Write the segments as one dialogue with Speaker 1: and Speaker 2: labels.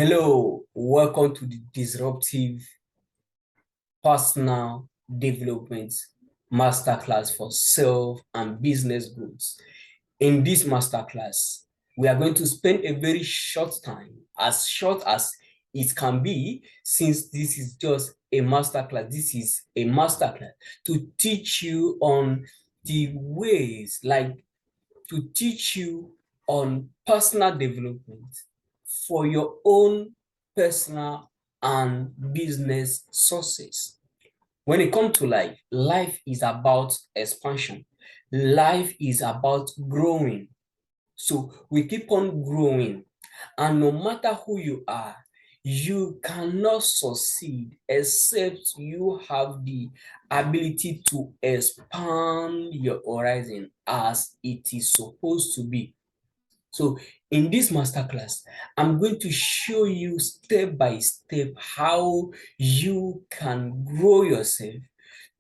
Speaker 1: Hello, welcome to the Disruptive Personal Development Masterclass for Self and Business Growth. In this masterclass, we are going to spend a very short time, as short as it can be, since this is just a masterclass. This is a masterclass to teach you on the ways, to teach you on personal development for your own personal and business success. When it comes to life, life is about expansion. Life is about growing. So we keep on growing. And no matter who you are, you cannot succeed except you have the ability to expand your horizon as it is supposed to be. So in this masterclass, I'm going to show you step by step how you can grow yourself,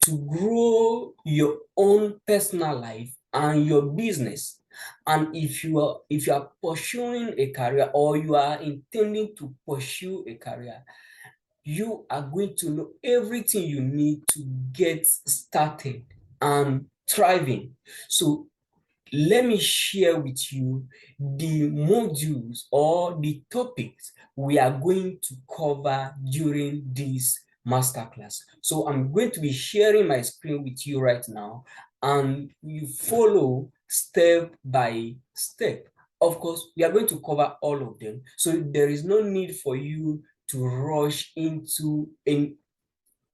Speaker 1: to grow your own personal life and your business. And if you are pursuing a career or you are intending to pursue a career, you are going to know everything you need to get started and thriving. So let me share with you the modules or the topics we are going to cover during this masterclass. So I'm going to be sharing my screen with you right now, and you follow step by step. Of course, we are going to cover all of them, so there is no need for you to rush into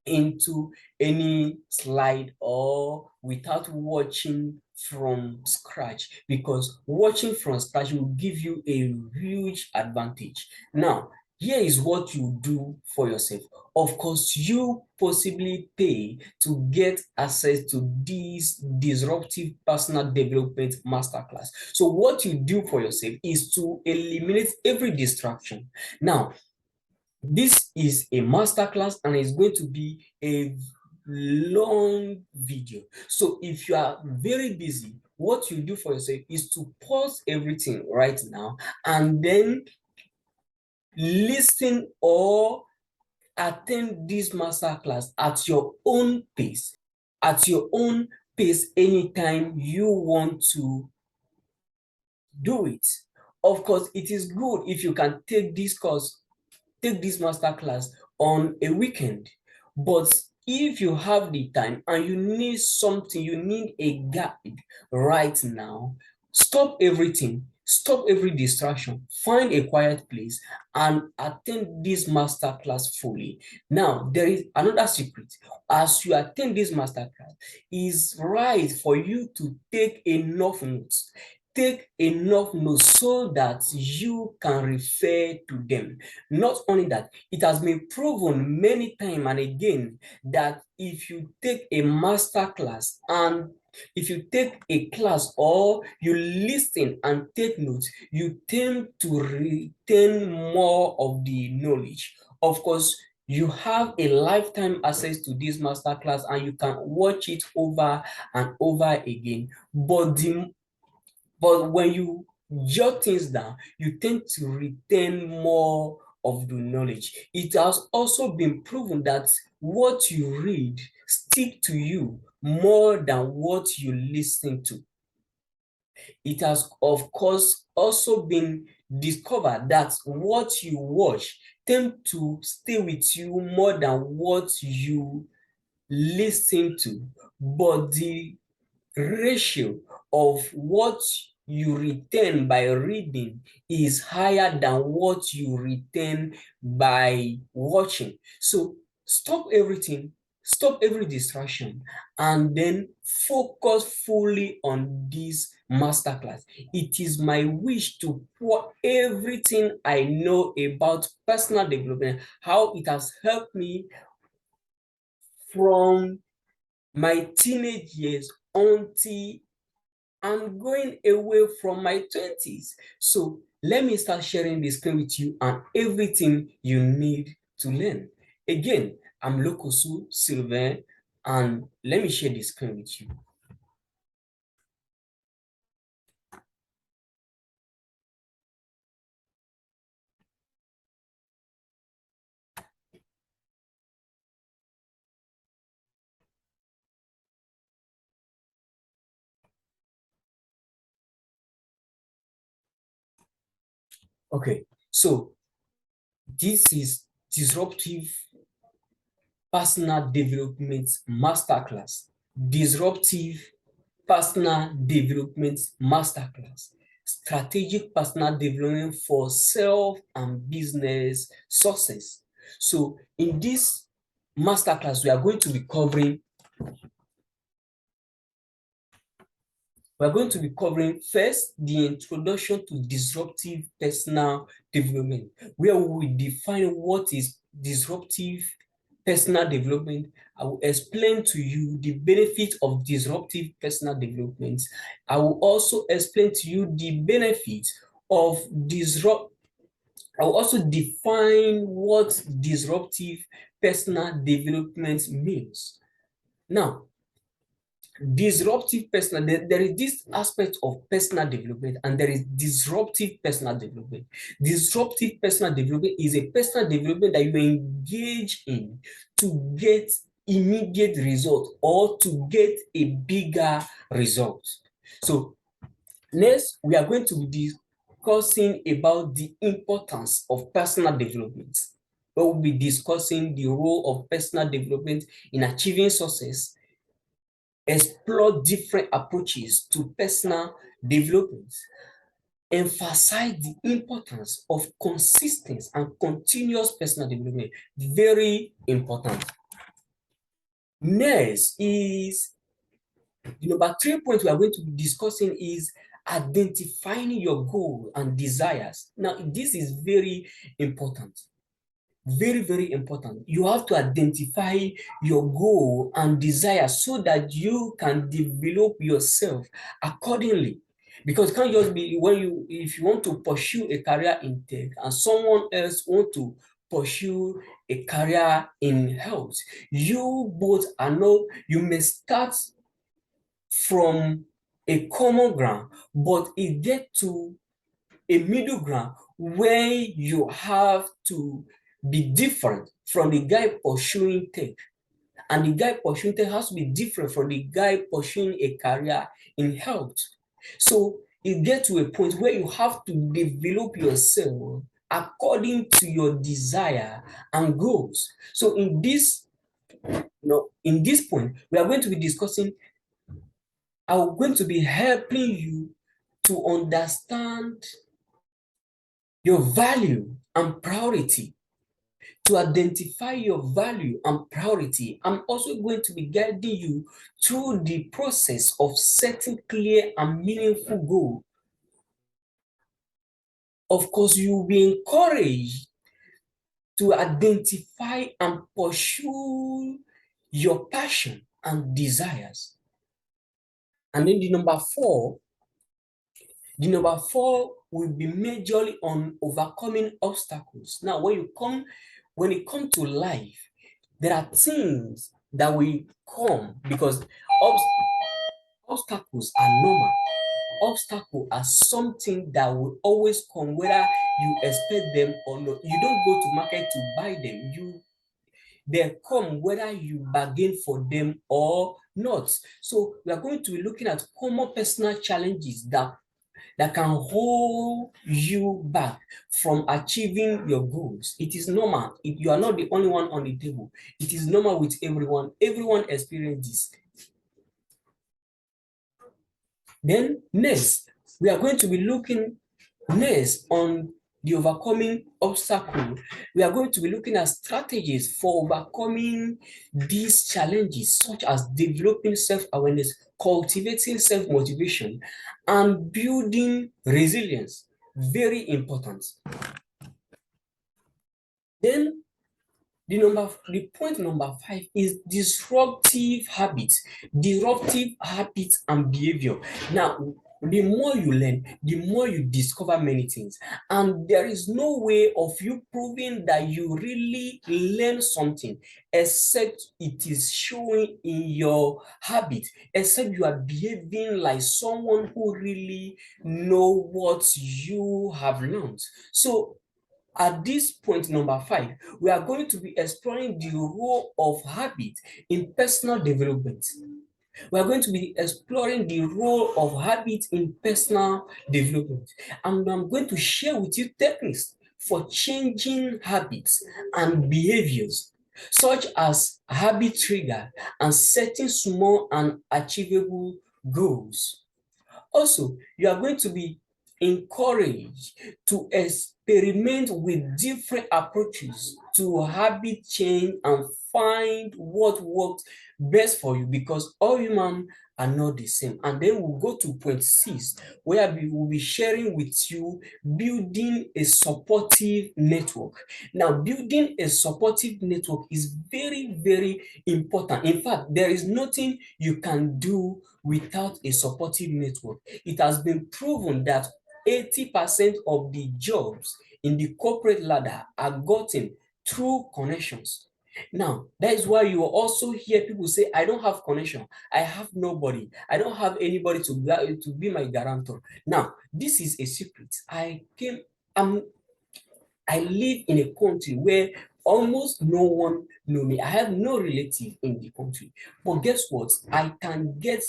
Speaker 1: any slide or without watching from scratch, because watching from scratch will give you a huge advantage. Now, here is what you do for yourself. Of course, you possibly pay to get access to this disruptive personal development masterclass. So what you do for yourself is to eliminate every distraction. Now, this is a masterclass and it's going to be a long video. So if you are very busy, what you do for yourself is to pause everything right now and then listen or attend this masterclass at your own pace. At your own pace anytime you want to do it. Of course, it is good if you can take this course, take this masterclass on a weekend. But if you have the time and you need something, you need a guide right now, stop everything, stop every distraction, find a quiet place and attend this masterclass fully. Now, there is another secret. As you attend this masterclass, it's right for you to take enough notes. Take enough notes so that you can refer to them. Not only that, it has been proven many times and again that if you take a master class and if you take a class or you listen and take notes, you tend to retain more of the knowledge. Of course, you have a lifetime access to this master class and you can watch it over and over again. But when you jot things down, you tend to retain more of the knowledge. It has also been proven that what you read stick to you more than what you listen to. It has, of course, also been discovered that what you watch tend to stay with you more than what you listen to. But the ratio of what you retain by reading is higher than what you retain by watching. So stop everything, stop every distraction, and then focus fully on this masterclass. It is my wish to pour everything I know about personal development, how it has helped me from my teenage years until I'm going away from my 20s. So let me start sharing the screen with you and everything you need to learn. Again, I'm Lokosu Sylvain, and let me share the screen with you. Okay, so this is Disruptive Personal Development Masterclass. Disruptive Personal Development Masterclass. Strategic personal development for self and business success. So in this masterclass, we are going to be covering first the introduction to disruptive personal development, where we will define what is disruptive personal development. I will explain to you the benefits of disruptive personal development. I will also explain to you the benefits of disrupt. I will also define what disruptive personal development means. Now, disruptive personal, there is this aspect of personal development and there is disruptive personal development. Disruptive personal development is a personal development that you engage in to get immediate result or to get a bigger result. So next, we are going to be discussing about the importance of personal development. We will be discussing the role of personal development in achieving success, explore different approaches to personal development, emphasize the importance of consistent and continuous personal development. Very important. Next is the number 3 point we are going to be discussing is identifying your goal and desires. Now, this is very important. Very, very important. You have to identify your goal and desire so that you can develop yourself accordingly. Because it can't just be if you want to pursue a career in tech and someone else want to pursue a career in health, you both are not, you may start from a common ground, but it get to a middle ground where you have to be different from the guy pursuing tech. And the guy pursuing tech has to be different from the guy pursuing a career in health. So it gets to a point where you have to develop yourself according to your desire and goals. So in this point, we are going to be discussing, I'm going to be helping you to understand your value and priority. To identify your value and priority, I'm also going to be guiding you through the process of setting clear and meaningful goals. Of course, you will be encouraged to identify and pursue your passion and desires. And then the number four will be majorly on overcoming obstacles. Now, when it comes to life, there are things that will come because obstacles are normal. Obstacles are something that will always come, whether you expect them or not. You don't go to market to buy them. They come whether you bargain for them or not. So we are going to be looking at common personal challenges that can hold you back from achieving your goals. It is normal. You are not the only one on the table. It is normal with everyone. Everyone experiences this. Then next, we are going to be looking next on the overcoming obstacle. We are going to be looking at strategies for overcoming these challenges, such as developing self-awareness, cultivating self-motivation, and building resilience. Very important. Then the point number 5 is disruptive habits and behavior. Now, the more you learn, the more you discover many things. And there is no way of you proving that you really learn something except it is showing in your habit, except you are behaving like someone who really know what you have learned. So at this point number 5, we are going to be exploring the role of habit in personal development. We are going to be exploring the role of habits in personal development. And I'm going to share with you techniques for changing habits and behaviors, such as habit trigger and setting small and achievable goals. Also, you are going to be encouraged to experiment with different approaches to habit change and find what works best for you, because all humans are not the same. And then we'll go to point six, where we will be sharing with you building a supportive network. Now, building a supportive network is very, very important. In fact, there is nothing you can do without a supportive network. It has been proven that 80% of the jobs in the corporate ladder are gotten through connections. Now, that is why you will also hear people say, I don't have connection. I have nobody. I don't have anybody to be my guarantor. Now, this is a secret. I'm I live in a country where almost no one know me. I have no relative in the country. But guess what? I can get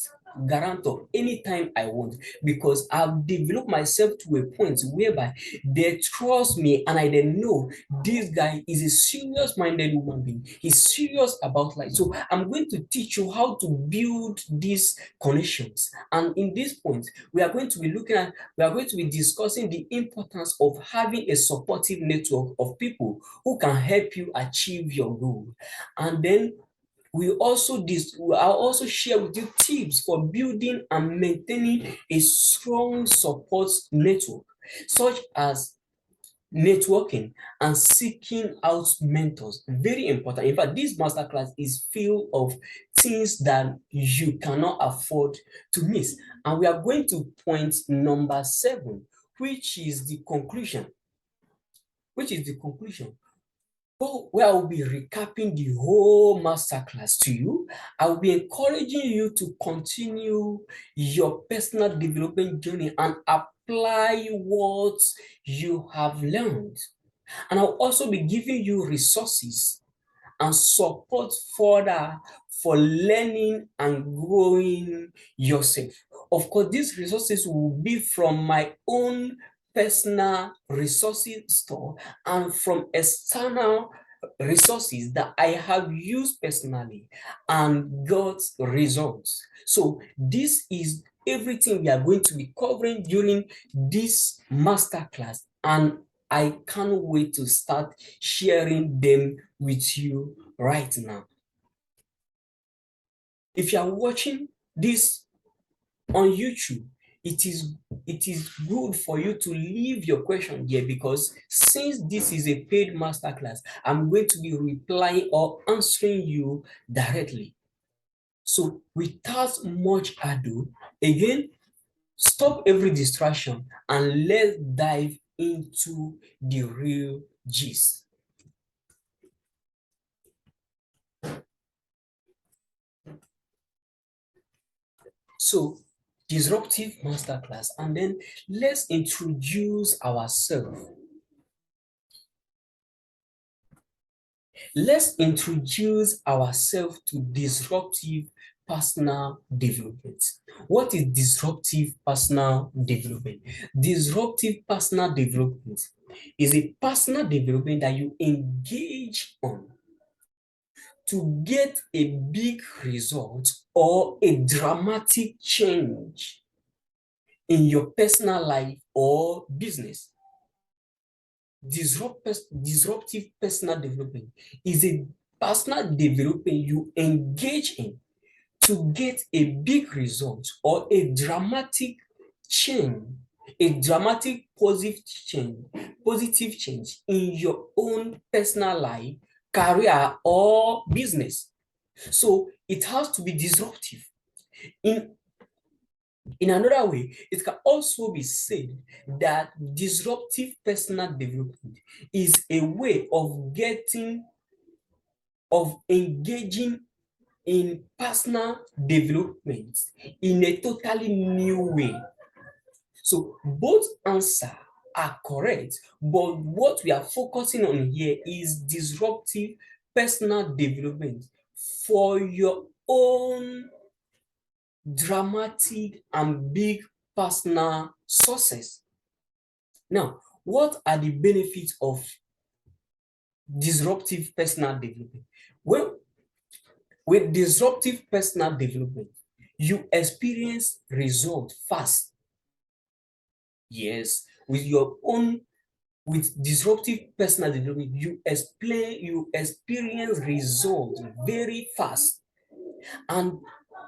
Speaker 1: guarantor anytime I want, because I've developed myself to a point whereby they trust me, and I then know this guy is a serious-minded human being. He's serious about life. So I'm going to teach you how to build these connections. And in this point, we are going to be discussing the importance of having a supportive network of people who can help you achieve your goal. And then I'll also share with you tips for building and maintaining a strong support network, such as networking and seeking out mentors. Very important. In fact, this masterclass is filled of things that you cannot afford to miss. And we are going to point number seven, which is the conclusion. Which is the conclusion. Where I will be recapping the whole masterclass to you. I will be encouraging you to continue your personal development journey and apply what you have learned. And I'll also be giving you resources and support further for learning and growing yourself. Of course, these resources will be from my own personal resources store and from external resources that I have used personally and got results. So this is everything we are going to be covering during this masterclass, and I can't wait to start sharing them with you right now. If you are watching this on YouTube, it is good for you to leave your question here, because since this is a paid masterclass, I'm going to be replying or answering you directly. So without much ado, again, stop every distraction and let's dive into the real gist. So, disruptive masterclass, and then let's introduce ourselves. Let's introduce ourselves to disruptive personal development. What is disruptive personal development? Disruptive personal development is a personal development that you engage on to get a big result or a dramatic change in your personal life or business. Disruptive personal development is a personal development you engage in to get a big result or a dramatic change, a dramatic positive change in your own personal life, career, or business. So it has to be disruptive. In In another way, it can also be said that disruptive personal development is a way of engaging in personal development in a totally new way. So both answers are correct, but what we are focusing on here is disruptive personal development for your own dramatic and big personal success. Now, what are the benefits of disruptive personal development? Well, with disruptive personal development, you experience result fast. Yes, with disruptive personal development, you experience results very fast. And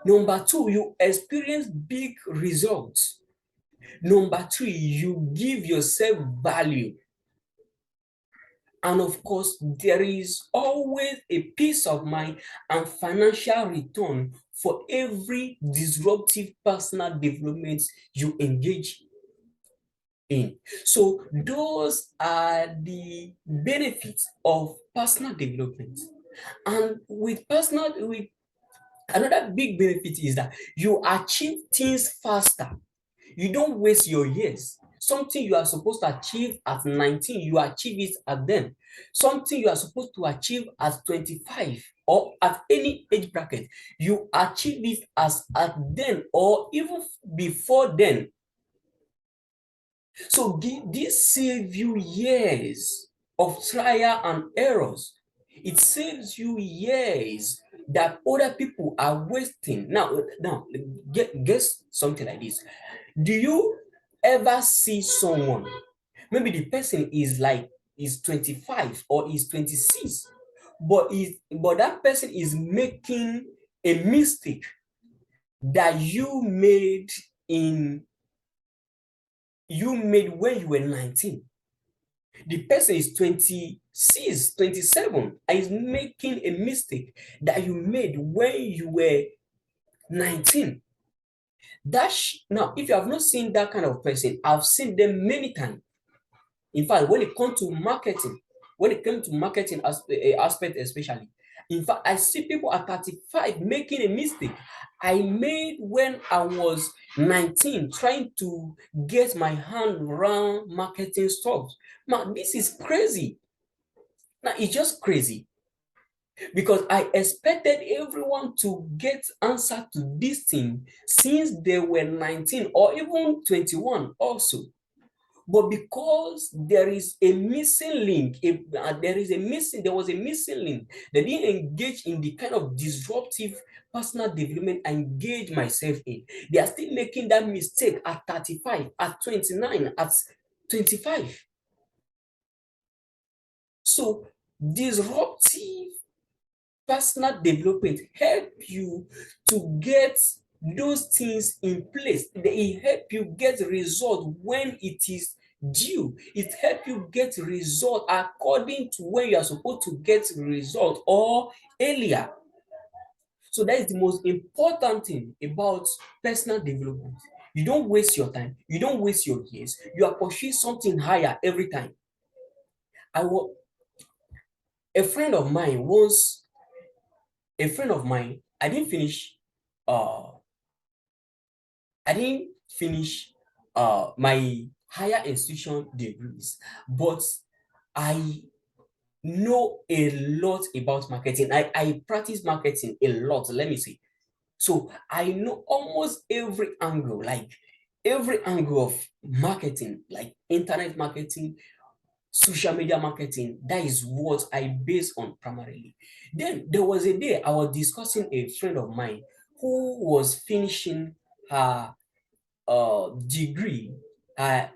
Speaker 1: number two, you experience big results. Number three, you give yourself value. And of course, there is always a peace of mind and financial return for every disruptive personal development you engage in. So those are the benefits of personal development. And with another big benefit is that you achieve things faster. You don't waste your years. Something you are supposed to achieve at 19, you achieve it at then. Something you are supposed to achieve at 25 or at any age bracket, you achieve it as at then or even before then. So this saves you years of trial and errors. It saves you years that other people are wasting. Now, guess something like this. Do you ever see someone, maybe the person is 25 or is 26, but that person is making a mistake that in you made when you were 19. The person is 26, 27, and is making a mistake that you made when you were 19. Now, if you have not seen that kind of person, I've seen them many times. In fact, when it comes to marketing, aspect especially, in fact, I see people at 35 making a mistake I made when I was 19, trying to get my hand around marketing stuff. Now, this is crazy. Now, it's just crazy because I expected everyone to get answer to this thing since they were 19 or even 21 also. But because there is a missing link, there was a missing link. They didn't engage in the kind of disruptive personal development I engaged myself in. They are still making that mistake at 35, at 29, at 25. So disruptive personal development help you to get those things in place. It help you get result when it is due. It help you get result according to when you are supposed to get result or earlier. So that is the most important thing about personal development. You don't waste your time. You don't waste your years. You are pursuing something higher every time. I was a friend of mine once a friend of mine, uh I didn't finish my higher institution degrees, but I know a lot about marketing. I practice marketing a lot, let me say. So I know almost every angle of marketing, like internet marketing, social media marketing. That is what I base on primarily. Then there was a day I was discussing a friend of mine who was finishing her degree, her,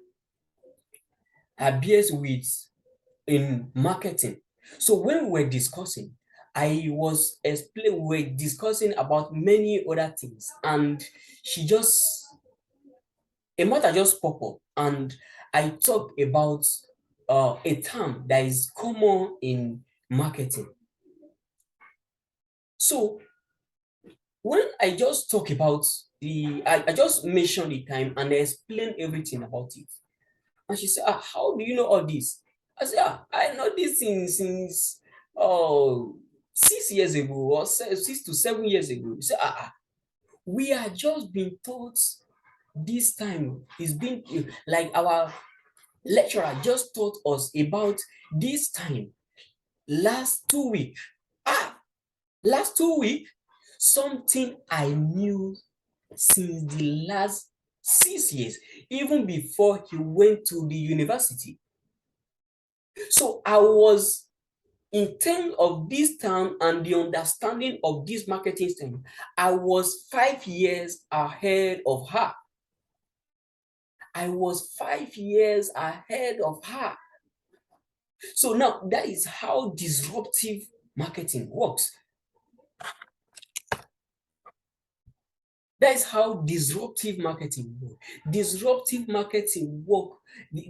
Speaker 1: her BS with in marketing. So when we were discussing, we were discussing about many other things, and she just a matter just pop up, and I talked about a term that is common in marketing. So when I just talk about I just mentioned the time and I explained everything about it. And she said, how do you know all this? I said, I know this thing since 6 years ago or 6 to 7 years ago. She said, we are just being taught this time is being like our lecturer just taught us about this time last 2 weeks. Last 2 weeks, something I knew since the last 6 years, even before he went to the university. So I was, in terms of this term and the understanding of this marketing term, I was 5 years ahead of her. I was 5 years ahead of her. So now that is how disruptive marketing works. That is how disruptive marketing works. Disruptive marketing work.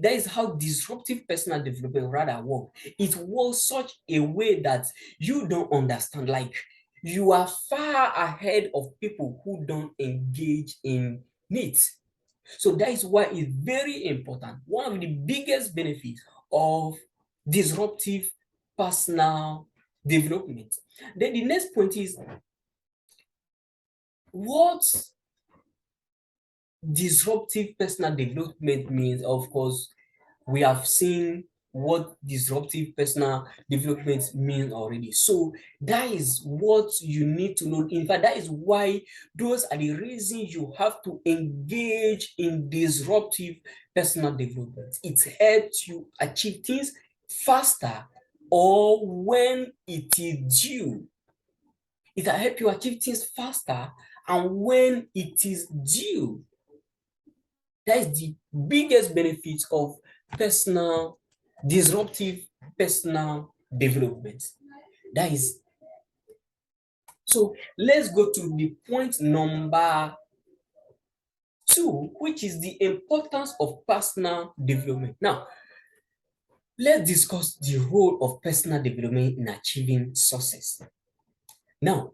Speaker 1: That is how disruptive personal development rather work. It works such a way that you don't understand. Like, you are far ahead of people who don't engage in it. So that is why it's very important. One of the biggest benefits of disruptive personal development. Then the next point is, what disruptive personal development means. Of course, we have seen what disruptive personal development means already. So that is what you need to know. In fact, that is why those are the reasons you have to engage in disruptive personal development. It helps you achieve things faster or when it is due. It will help you achieve things faster and when it is due. That is the biggest benefit of personal, disruptive personal development. That is, so let's go to the point number 2, which is the importance of personal development. Now, let's discuss the role of personal development in achieving success. Now,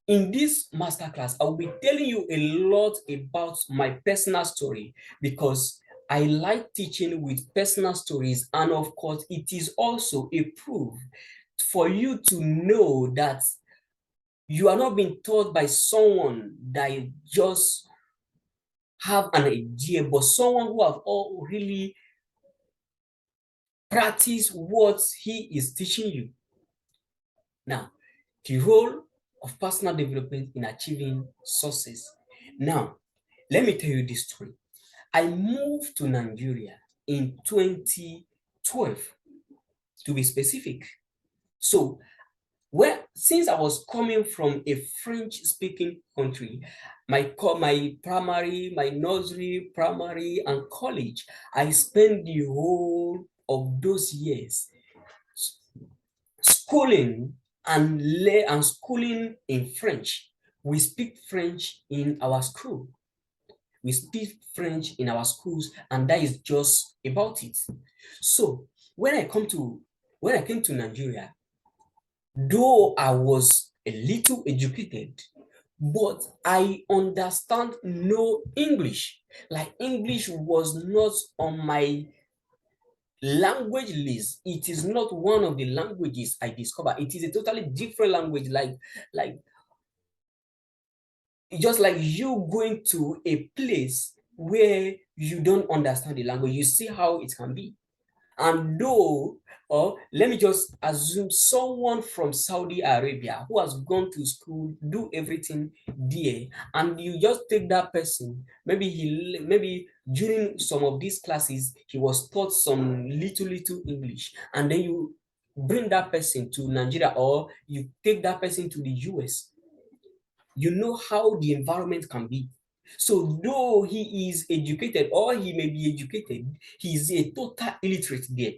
Speaker 1: in this masterclass, I will be telling you a lot about my personal story because I like teaching with personal stories. And of course, it is also a proof for you to know that you are not being taught by someone that you just have an idea, but someone who have all really practiced what he is teaching you. Now, the role of personal development in achieving success. Now, let me tell you this story. I moved to Nigeria in 2012, to be specific. So, since I was coming from a French-speaking country, my primary, my nursery, primary, and college, I spent the whole of those years schooling and schooling in French. We speak French in our school. We speak French in our schools, and that is just about it. So when I came to Nigeria, though I was a little educated, but I understand no English. Like, English was not on my language list. It is not one of the languages I discovered. It is a totally different language, like just like you going to a place where you don't understand the language. You see how it can be. And though, or let me just assume someone from Saudi Arabia who has gone to school, do everything there, and you just take that person, maybe during some of these classes, he was taught some little English, and then you bring that person to Nigeria, or you take that person to the US, you know how the environment can be. So though he is educated, or he may be educated, he is a total illiterate there.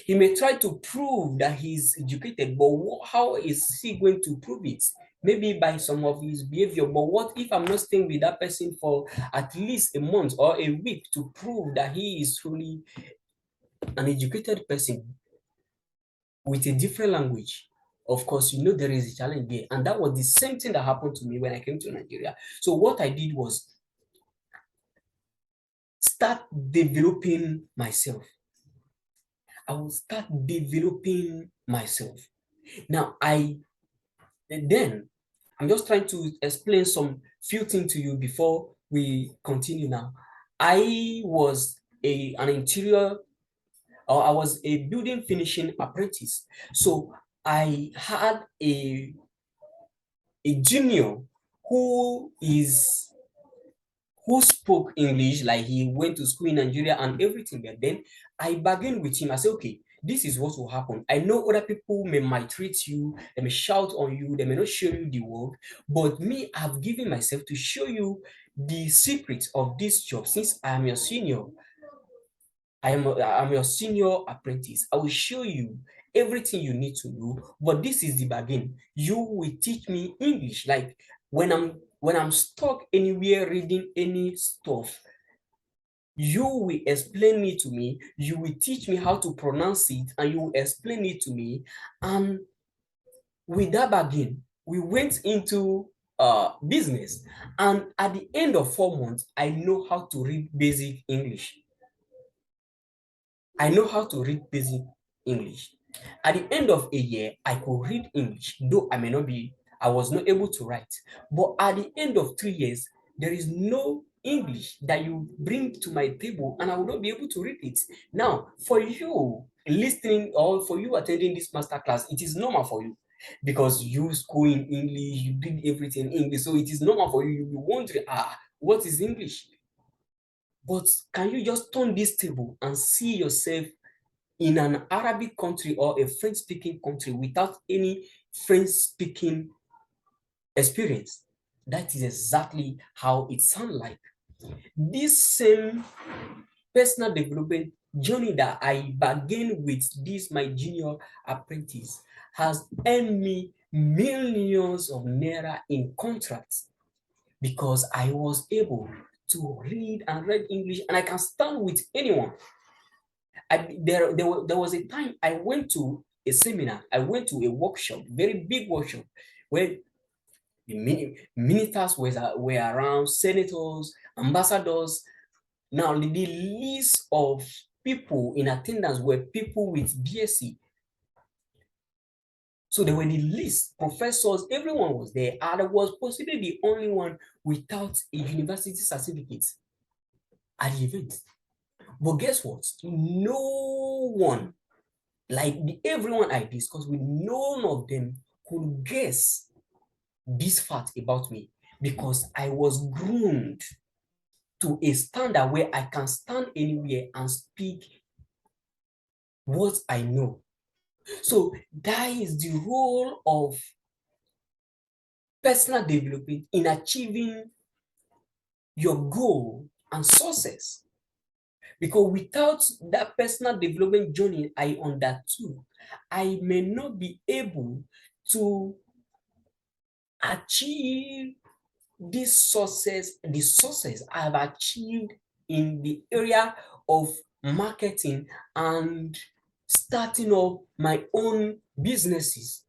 Speaker 1: He may try to prove that he's educated, but how is he going to prove it? Maybe by some of his behavior. But what if I'm not staying with that person for at least a month or a week to prove that he is truly an educated person with a different language? Of course, you know there is a challenge there. And that was the same thing that happened to me when I came to Nigeria. So what I did was start developing myself. I will start developing myself. Now, then I'm just trying to explain some few things to you before we continue now. I was an interior, or I was a building finishing apprentice. So I had a junior who is who spoke English, like he went to school in Nigeria and everything. But then I bargained with him. I said, okay, this is what will happen. I know other people may maltreat you, they may shout on you, they may not show you the work, but me, I've given myself to show you the secret of this job. Since I am your senior, I'm your senior apprentice. I will show you everything you need to know. But this is the bargain. You will teach me English. Like when I'm stuck anywhere reading any stuff, you will explain it to me. You will teach me how to pronounce it, and you will explain it to me. And with that bargain, we went into business. And at the end of 4 months, I know how to read basic English. I know how to read basic English. At the end of a year, I could read English, though I was not able to write. But at the end of 3 years, there is no English that you bring to my table and I will not be able to read it. Now, for you listening or for you attending this masterclass, it is normal for you because you school in English, you did everything in English. So it is normal for you. You'll be wondering, what is English? But can you just turn this table and see yourself in an Arabic country or a French speaking country without any French speaking experience? That is exactly how it sounds like. This same personal development journey that I began with this, my junior apprentice, has earned me millions of naira in contracts because I was able to read and read English and I can stand with anyone. There was a time I went to a seminar, I went to a workshop, very big workshop, where the ministers were around, senators, ambassadors. Now, the list of people in attendance were people with BSc. So there were the list, professors, everyone was there. And I was possibly the only one without a university certificate at the event. But guess what? No one, everyone I discussed with, none of them could guess this fact about me because I was groomed to a standard where I can stand anywhere and speak what I know. So that is the role of personal development in achieving your goal and success. Because without that personal development journey I undertook, I may not be able to achieve this success, the success I've achieved in the area of marketing and starting up my own businesses.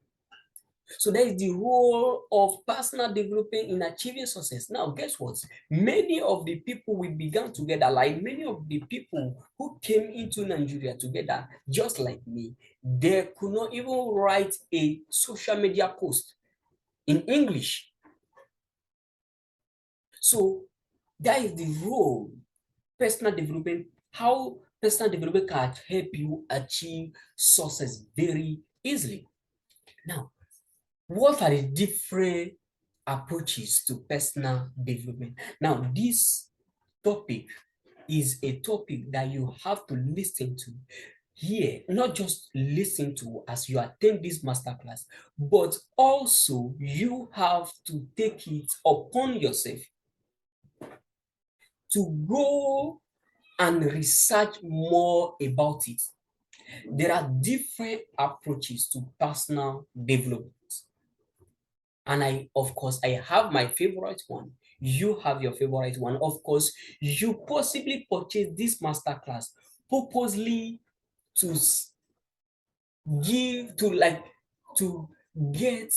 Speaker 1: So that is the role of personal development in achieving success. Now, guess what? Many of the people we began together, like many of the people who came into Nigeria together, just like me, they could not even write a social media post in English. So that is the role personal development, how personal development can help you achieve success very easily. Now, what are the different approaches to personal development? Now, this topic is a topic that you have to listen to here, not just listen to as you attend this masterclass, but also you have to take it upon yourself to go and research more about it. There are different approaches to personal development. And of course, I have my favorite one. You have your favorite one. Of course, you possibly purchase this masterclass purposely to to get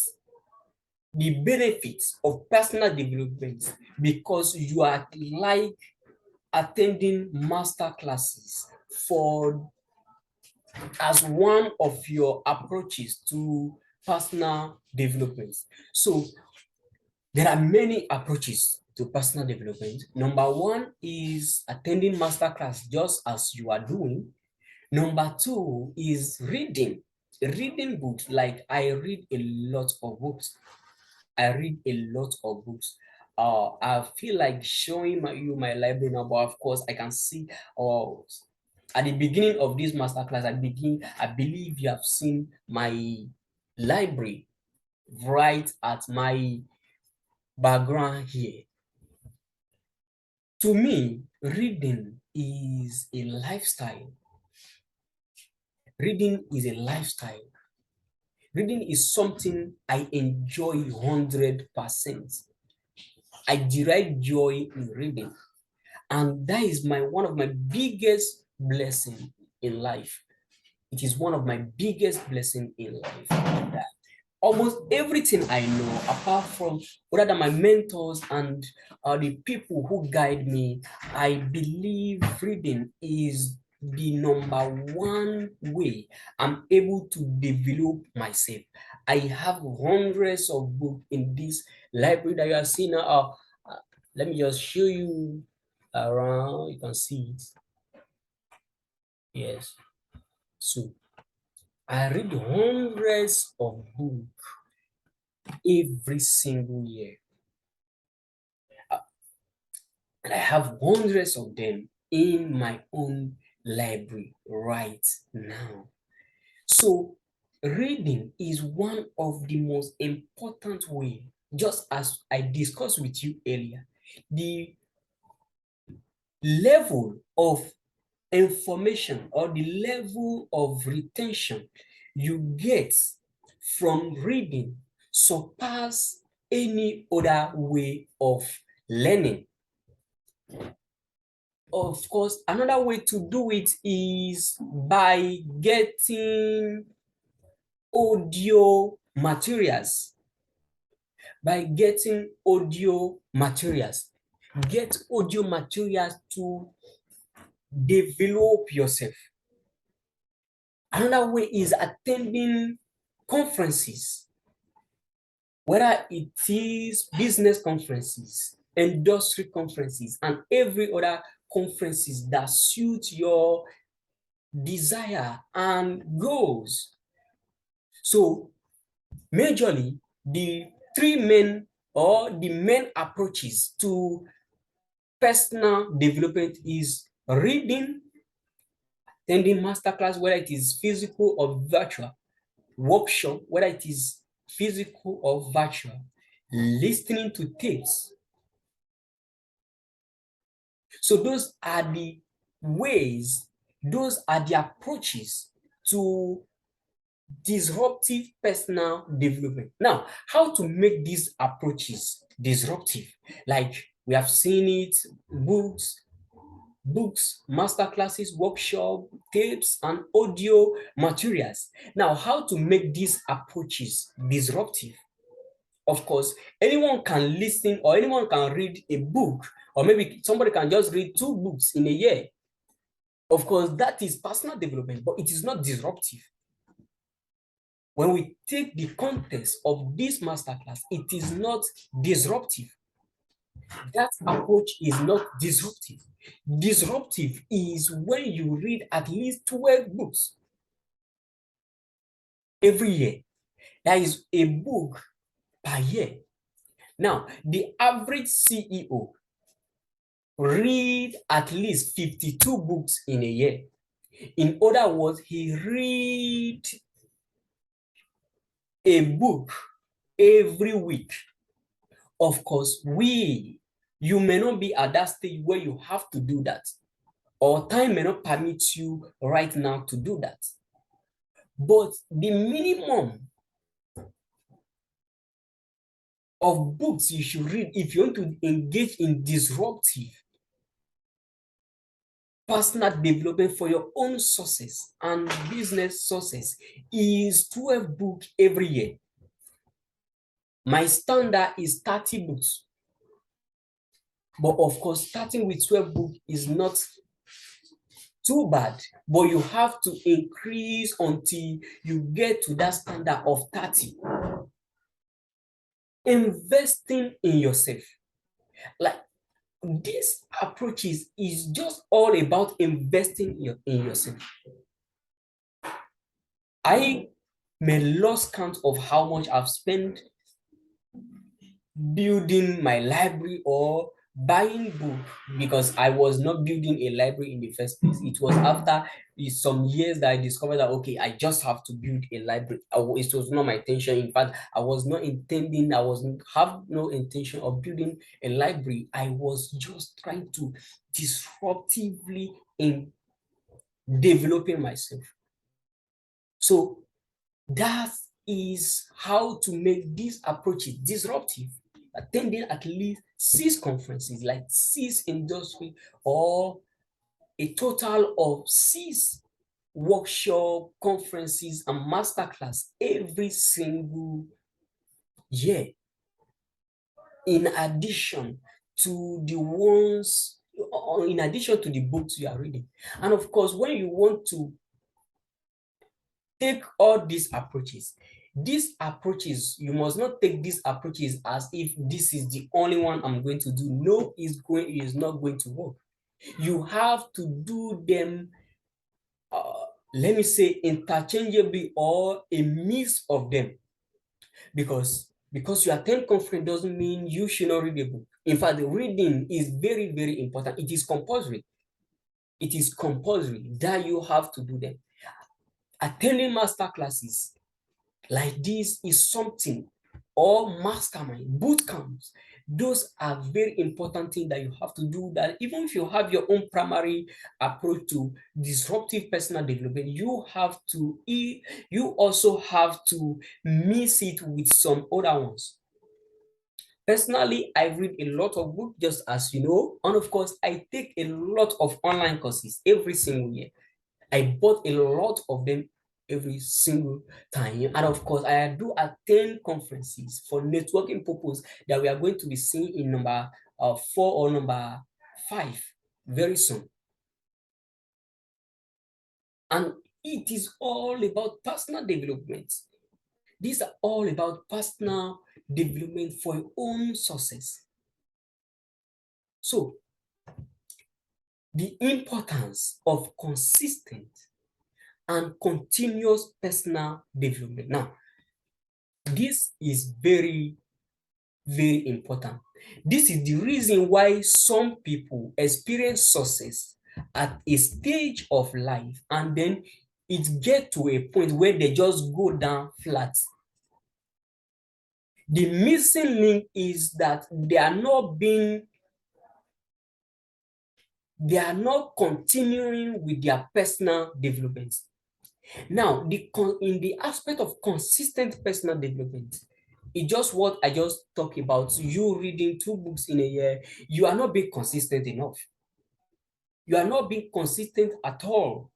Speaker 1: the benefits of personal development because you are like attending master classes for as one of your approaches to personal development. So there are many approaches to personal development. Number one is attending master class just as you are doing. Number two is reading books. Like I read a lot of books. I read a lot of books. I feel like showing you my library now, but of course I can see at the beginning of this masterclass, I believe you have seen my library right at my background here. To me, reading is a lifestyle. Reading is a lifestyle. Reading is something I enjoy 100%. I derive joy in reading. And that is one of my biggest blessing in life. It is one of my biggest blessing in life. That almost everything I know, apart from other than my mentors and the people who guide me, I believe reading is the number one way I'm able to develop myself. I have hundreds of books in this library that you are seeing now. Let me just show you around. You can see it. Yes. So I read hundreds of books every single year. And I have hundreds of them in my own library right now. So reading is one of the most important way, just as I discussed with you earlier, the level of information or the level of retention you get from reading surpass any other way of learning. Of course, another way to do it is by getting audio materials. By getting audio materials. Get audio materials to develop yourself. Another way is attending conferences, whether it is business conferences, industry conferences, and every other conferences that suit your desire and goals. So majorly, the main approaches to personal development is reading, attending masterclass, whether it is physical or virtual, workshop, whether it is physical or virtual, listening to tapes. So those are the ways, those are the approaches to disruptive personal development. Now, how to make these approaches disruptive? Like we have seen it, books, master classes, workshop, tapes, and audio materials. Now, how to make these approaches disruptive? Of course, anyone can listen or anyone can read a book, or maybe somebody can just read 2 books in a year. Of course, that is personal development, but it is not disruptive. When we take the context of this masterclass, it is not disruptive. That approach is not disruptive. Disruptive is when you read at least 12 books every year. That is a book per year. Now, the average CEO read at least 52 books in a year. In other words, he read a book every week. Of course, you may not be at that stage where you have to do that, or time may not permit you right now to do that. But the minimum of books you should read if you want to engage in disruptive personal development for your own success and business success is 12 books every year. My standard is 30 books. But of course, starting with 12 books is not too bad, but you have to increase until you get to that standard of 30. Investing in yourself. Like this approach is just all about investing in yourself. I may lose count of how much I've spent building my library or buying book, because I was not building a library in the first place. It was after some years that I discovered that, okay, I just have to build a library. It was not my intention. In fact, I was not intending, I was have no intention of building a library. I was just trying to disruptively in developing myself. So that is how to make these approaches disruptive. Attending at least 6 conferences, like 6 industry, or a total of 6 workshop, conferences, and masterclass every single year, in addition to the ones, in addition to the books you are reading. And of course, when you want to take all these approaches, you must not take these approaches as if this is the only one I'm going to do. No, it's not going to work. You have to do them, let me say, interchangeably, or a mix of them. Because you attend conference doesn't mean you should not read a book. In fact, the reading is very, very important. It is compulsory. It is compulsory that you have to do them. Attending master classes like this is something, or mastermind, boot camps. Those are very important things that you have to do, that even if you have your own primary approach to disruptive personal development, you also have to mix it with some other ones. Personally, I read a lot of books, just as you know, and of course, I take a lot of online courses every single year. I bought a lot of them every single time. And of course, I do attend conferences for networking purpose that we are going to be seeing in number 4 or number 5 very soon. And it is all about personal development. These are all about personal development for your own success. So, the importance of consistent and continuous personal development. Now, this is very, very important. This is the reason why some people experience success at a stage of life, and then it gets to a point where they just go down flat. The missing link is that they are not continuing with their personal development. Now, in the aspect of consistent personal development, it's just what I just talked about. You reading 2 books in a year, you are not being consistent enough. You are not being consistent at all.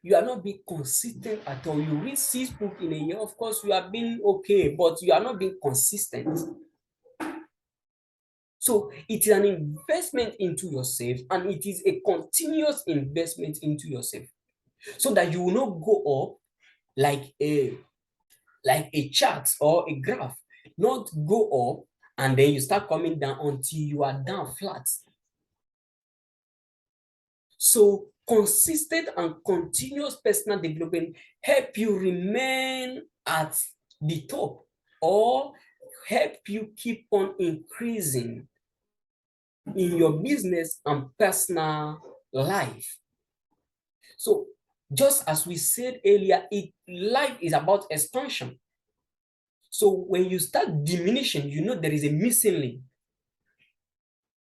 Speaker 1: You are not being consistent at all. You read 6 books in a year, of course, you are being okay, but you are not being consistent. So it is an investment into yourself, and it is a continuous investment into yourself, so that you will not go up like a chart or a graph, not go up and then you start coming down until you are down flat. So consistent and continuous personal development help you remain at the top, or help you keep on increasing in your business and personal life. So just as we said earlier, life is about expansion. So when you start diminishing, you know there is a missing link.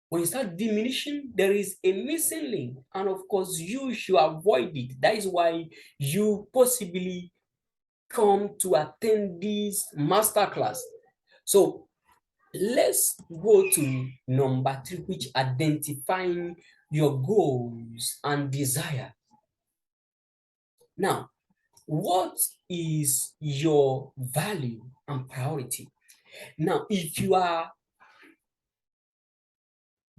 Speaker 1: When you start diminishing, there is a missing link. And of course, you should avoid it. That is why you possibly come to attend this masterclass. So let's go to number 3, which identifying your goals and desire. Now, what is your value and priority? Now, if you are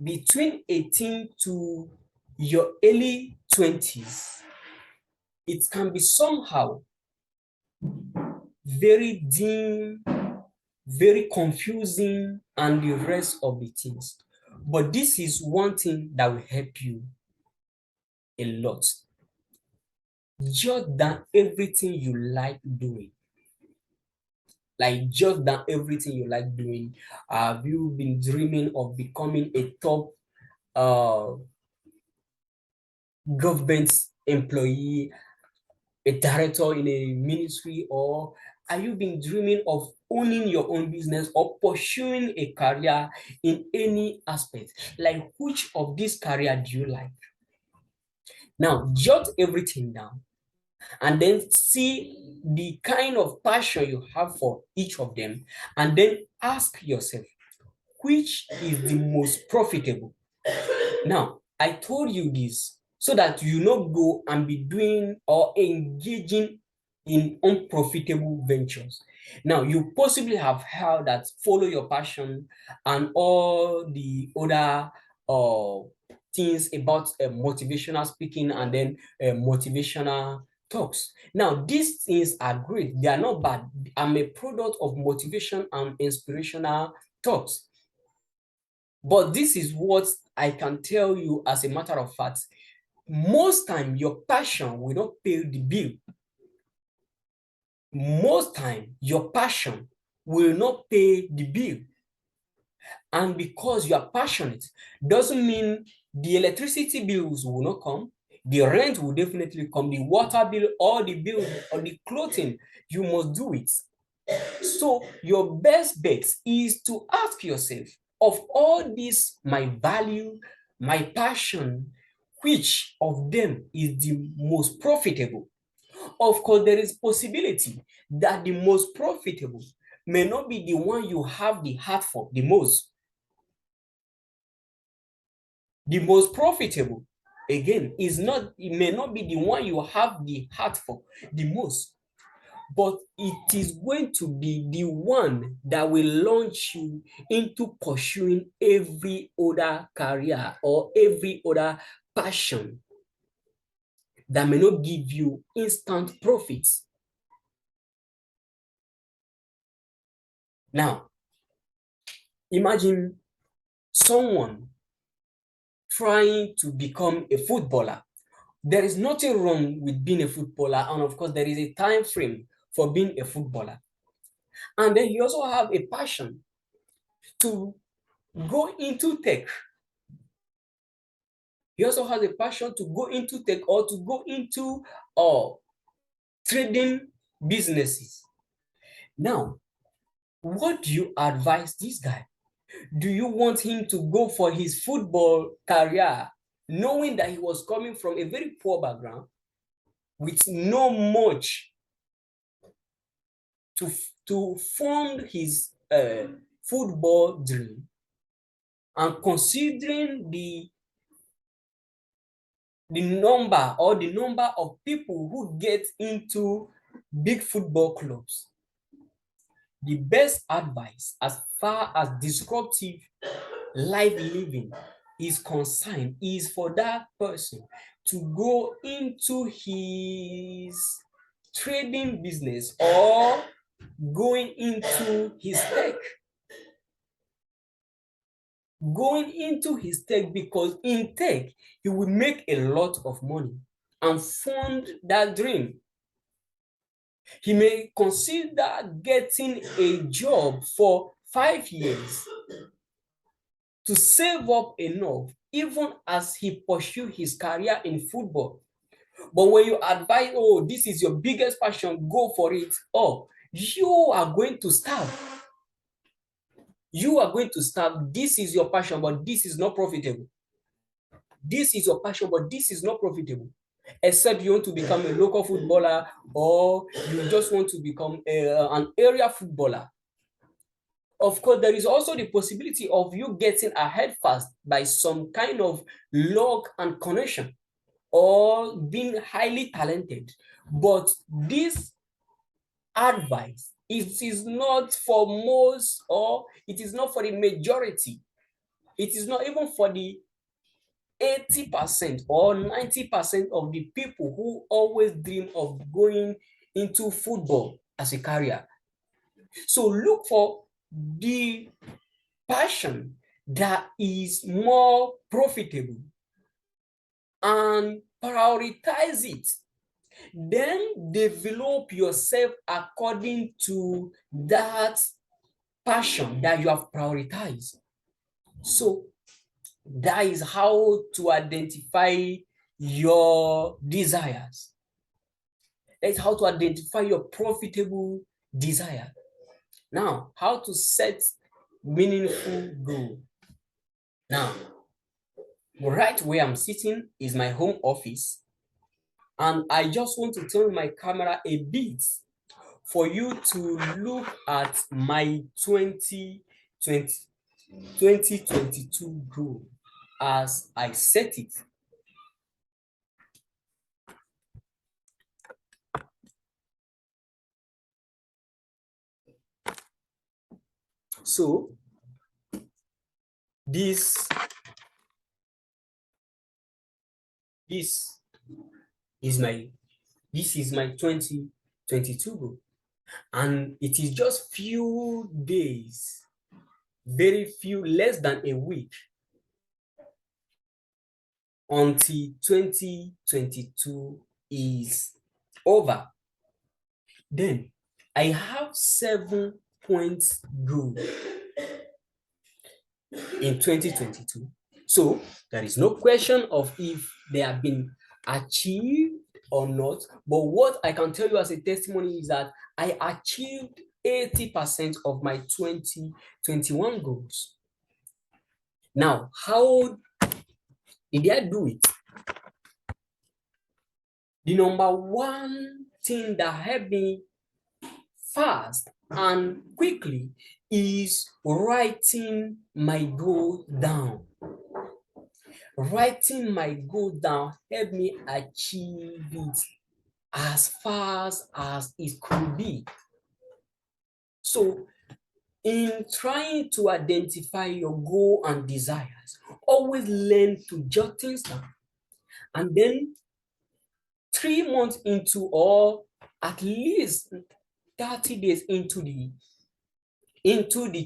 Speaker 1: between 18 to your early 20s, it can be somehow very dim, very confusing, and the rest of the things. But this is one thing that will help you a lot. Jot down everything you like doing. Like just done everything you like doing? Have you been dreaming of becoming a top uh government employee, a director in a ministry, or are you been dreaming of owning your own business or pursuing a career in any aspect? Like, which of this career do you like? Now jot everything down and then see the kind of passion you have for each of them, and then ask yourself which is the most profitable. Now, I told you this so that you not go and be doing or engaging in unprofitable ventures. Now, you possibly have heard that follow your passion and all the other uh, things about motivational speaking and then motivational talks. Now, these things are great. They are not bad. I'm a product of motivation and inspirational talks. But this is what I can tell you as a matter of fact. Most time, your passion will not pay the bill. Most time, your passion will not pay the bill. And because you are passionate, doesn't mean the electricity bills will not come. The rent will definitely come. The water bill, or the bill, or the clothing, you must do it. So your best bet is to ask yourself, of all this, my value, my passion, which of them is the most profitable? Of course, there is possibility that the most profitable may not be the one you have the heart for the most. The most profitable, again, it may not be the one you have the heart for the most, but it is going to be the one that will launch you into pursuing every other career or every other passion that may not give you instant profits. Now, imagine someone trying to become a footballer. There is nothing wrong with being a footballer, and of course, there is a time frame for being a footballer. And then you also have a passion to go into tech. He also has a passion to go into tech or to go into uh, trading businesses. Now, what do you advise this guy? Do you want him to go for his football career, knowing that he was coming from a very poor background with no much to, to fund his football dream, and considering the number of people who get into big football clubs? The best advice as far as disruptive life living is concerned is for that person to go into his trading business or going into his tech. Going into his tech, because in tech, he will make a lot of money and fund that dream. He may consider getting a job for 5 years to save up enough, even as he pursue his career in football. But when you advise, oh, this is your biggest passion, go for it, oh, you are going to starve. You are going to starve. This is your passion, but this is not profitable. This is your passion, but this is not profitable. Except you want to become a local footballer, or you just want to become an area footballer. Of course, there is also the possibility of you getting ahead fast by some kind of luck and connection, or being highly talented. But this advice, it is not for most, or it is not for the majority. It is not even for the 80% or 90% of the people who always dream of going into football as a career. So look for the passion that is more profitable and prioritize it. Then develop yourself according to that passion that you have prioritized. So that is how to identify your desires. That's how to identify your profitable desire. Now, how to set meaningful goal. Now, right where I'm sitting is my home office, and I just want to turn my camera a bit for you to look at my 2022 goal as I set it. So this this is my this is my 2022 goal, and it is just few days, very few, less than a week until 2022 is over. Then I have 7 points goal in 2022. So there is no question of if they have been achieved or not. But what I can tell you as a testimony is that I achieved 80% of my 2021 goals. Now, how did I do it? The number one thing that helped me fast and quickly is writing my goal down. Writing my goal down helped me achieve it as fast as it could be. So, in trying to identify your goal and desires, always learn to jot things down. And then 3 months into, or at least 30 days into the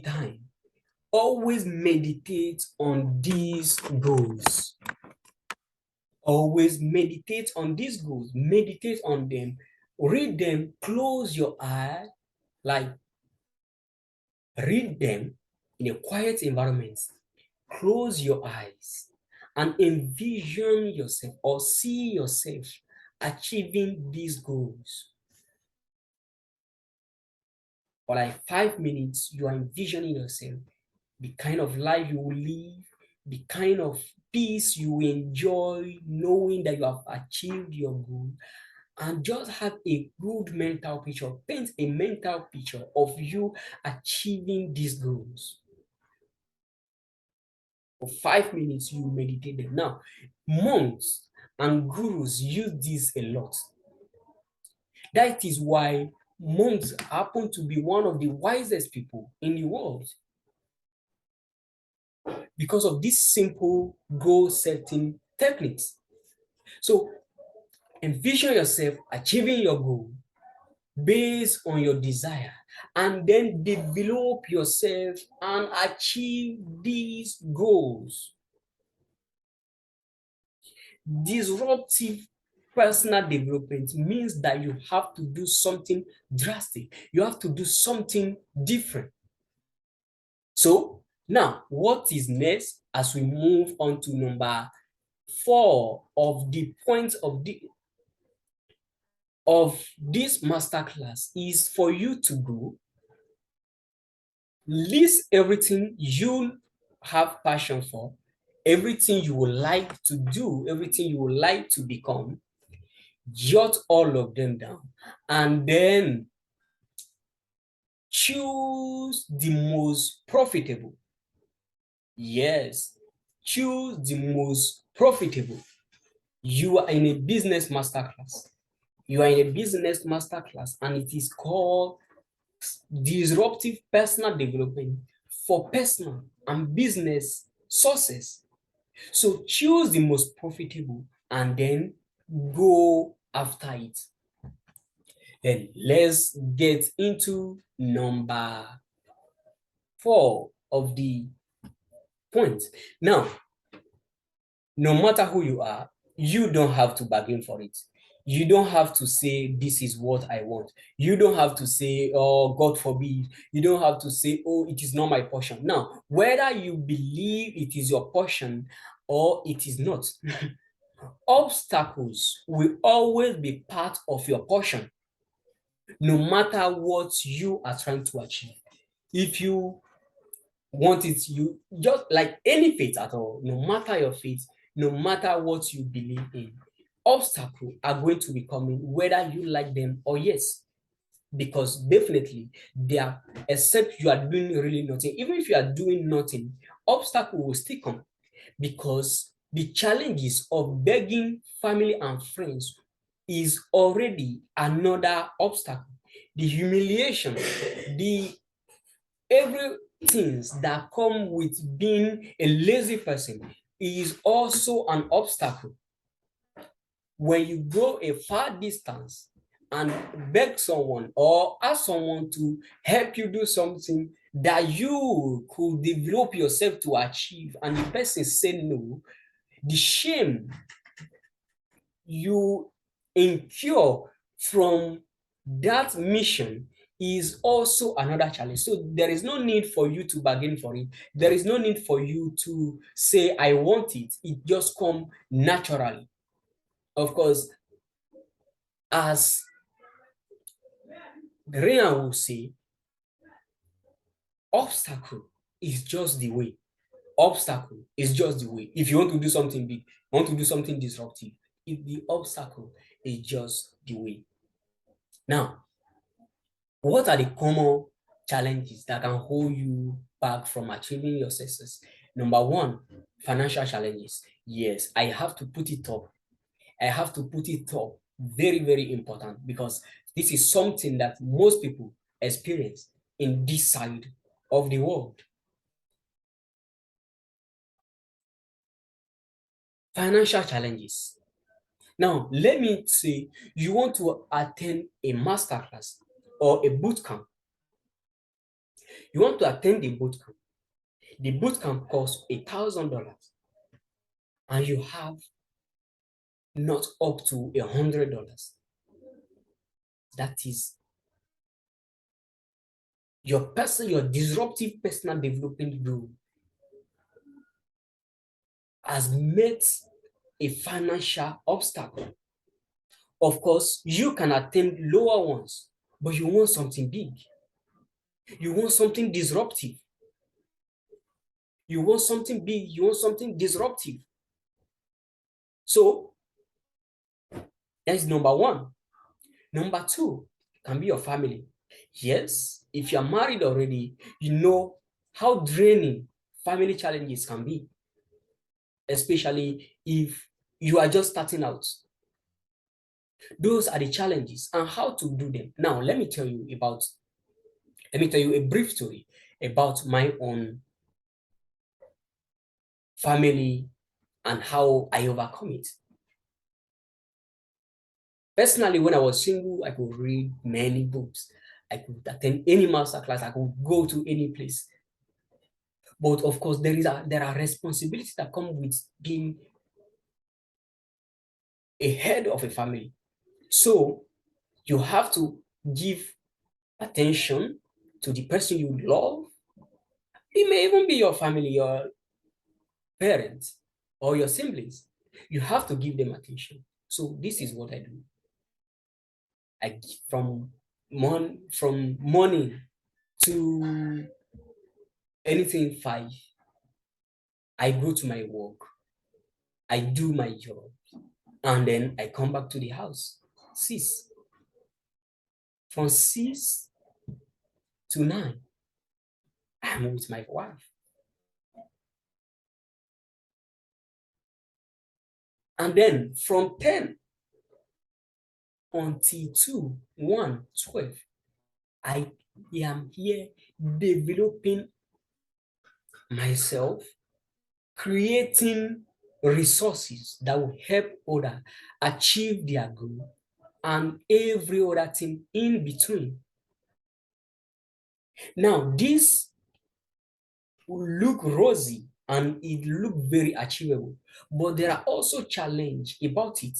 Speaker 1: time, always meditate on these goals. Always meditate on these goals. Meditate on them. Read them. Close your eye. Like, read them in a quiet environment. Close your eyes and envision yourself or see yourself achieving these goals. For like 5 minutes, you are envisioning yourself, the kind of life you will live, the kind of peace you will enjoy, knowing that you have achieved your goal, and just have a good mental picture. Paint a mental picture of you achieving these goals. For 5 minutes, you meditate them. Now, monks and gurus use this a lot. That is why monks happen to be one of the wisest people in the world, because of these simple goal setting techniques. So envision yourself achieving your goal based on your desire, and then develop yourself and achieve these goals. Disruptive personal development means that you have to do something drastic. You have to do something different. So now, what is next as we move on to number 4 of the points of this masterclass is for you to go list everything you have passion for, everything you would like to do, everything you would like to become. Jot all of them down, and then choose the most profitable. Yes, choose the most profitable. You are in a business masterclass. You are in a business masterclass, and it is called Disruptive Personal Development for Personal and Business Success. So choose the most profitable and then go after it. Then let's get into number 4 of the points. Now, no matter who you are, you don't have to bargain for it. You don't have to say, this is what I want. You don't have to say, oh, God forbid. You don't have to say, oh, it is not my portion. Now, whether you believe it is your portion or it is not, obstacles will always be part of your portion, no matter what you are trying to achieve. If you want it, you just like any faith at all, no matter your faith, no matter what you believe in, obstacles are going to be coming, whether you like them or yes. Because definitely they are, except you are doing really nothing. Even if you are doing nothing, obstacle will still come, because the challenges of begging family and friends is already another obstacle. The humiliation, the everything that come with being a lazy person is also an obstacle. When you go a far distance and beg someone or ask someone to help you do something that you could develop yourself to achieve, and the person say no, the shame you incur from that mission is also another challenge. So there is no need for you to bargain for it. There is no need for you to say, I want it. It just come naturally. Of course, as Rena will say, obstacle is just the way. Obstacle is just the way. If you want to do something big, want to do something disruptive, if the obstacle is just the way. Now, what are the common challenges that can hold you back from achieving your success? Number one, financial challenges. Yes, I have to put it up. I have to put it up. Very, very important, because this is something that most people experience in this side of the world. Financial challenges. Now, let me say you want to attend a masterclass or a boot camp. You want to attend the boot camp. The boot camp costs $1,000, and you have not up to $100. That is your disruptive personal development goal has met a financial obstacle. Of course, you can attempt lower ones, but you want something big. You want something disruptive. You want something big. You want something disruptive. So that's number one. Number two can be your family. Yes, if you're married already, you know how draining family challenges can be, especially if you are just starting out. Those are the challenges and how to do them. Now, let me tell you a brief story about my own family and how I overcome it. Personally, when I was single, I could read many books. I could attend any master class. I could go to any place. But of course, there are responsibilities that come with being a head of a family. So you have to give attention to the person you love. It may even be your family, your parents, or your siblings. You have to give them attention. So this is what I do. I from morning to anything 5, I go to my work, I do my job, and then I come back to the house. 6. From 6 to 9, I'm with my wife. And then from 10 until 2, 1, 12, I am here developing myself, creating resources that will help others achieve their goal, and every other thing in between. Now, this will look rosy and it look very achievable, but there are also challenges about it.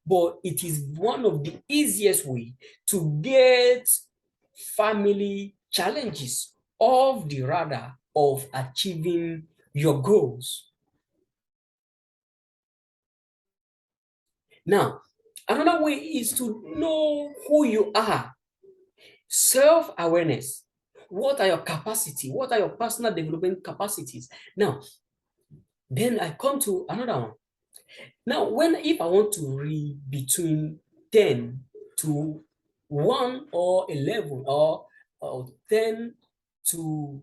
Speaker 1: but it is one of the easiest way to get family challenges off the radar of achieving your goals. Now, another way is to know who you are. Self-awareness. What are your capacity? What are your personal development capacities? Now, then I come to another one. Now, if I want to read between 10 to 1 or 11 or 10 to